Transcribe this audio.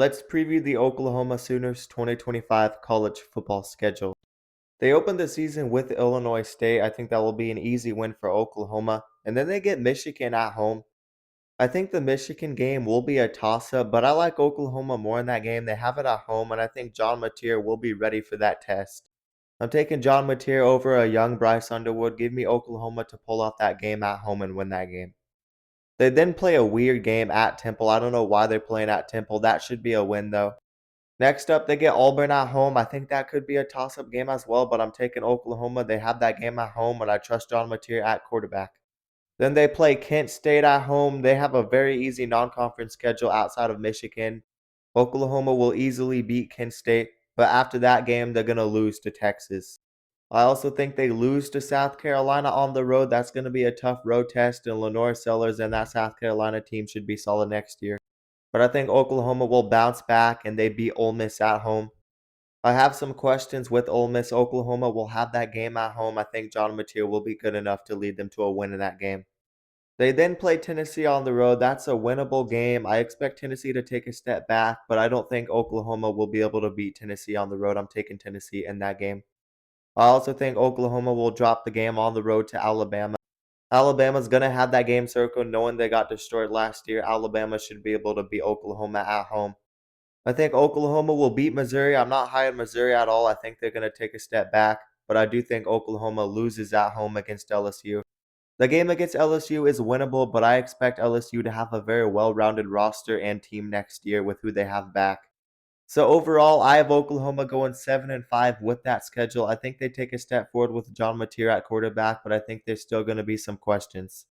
Let's preview the Oklahoma Sooners 2025 college football schedule. They opened the season with Illinois State. I think that will be an easy win for Oklahoma. And then they get Michigan at home. I think the Michigan game will be a toss-up, but I like Oklahoma more in that game. They have it at home, and I think John Mateer will be ready for that test. I'm taking John Mateer over a young Bryce Underwood. Give me Oklahoma to pull off that game at home and win that game. They then play a weird game at Temple. I don't know why they're playing at Temple. That should be a win, though. Next up, they get Auburn at home. I think that could be a toss-up game as well, but I'm taking Oklahoma. They have that game at home, and I trust John Mateer at quarterback. Then they play Kent State at home. They have a very easy non-conference schedule outside of Michigan. Oklahoma will easily beat Kent State, but after that game, they're going to lose to Texas. I also think they lose to South Carolina on the road. That's going to be a tough road test, and Lenore Sellers and that South Carolina team should be solid next year. But I think Oklahoma will bounce back and they beat Ole Miss at home. I have some questions with Ole Miss. Oklahoma will have that game at home. I think John Mateer will be good enough to lead them to a win in that game. They then play Tennessee on the road. That's a winnable game. I expect Tennessee to take a step back, but I don't think Oklahoma will be able to beat Tennessee on the road. I'm taking Tennessee in that game. I also think Oklahoma will drop the game on the road to Alabama. Alabama's going to have that game circled knowing they got destroyed last year. Alabama should be able to beat Oklahoma at home. I think Oklahoma will beat Missouri. I'm not high on Missouri at all. I think they're going to take a step back, but I do think Oklahoma loses at home against LSU. The game against LSU is winnable, but I expect LSU to have a very well-rounded roster and team next year with who they have back. So overall, I have Oklahoma going 7-5 with that schedule. I think they take a step forward with John Mateer at quarterback, but I think there's still going to be some questions.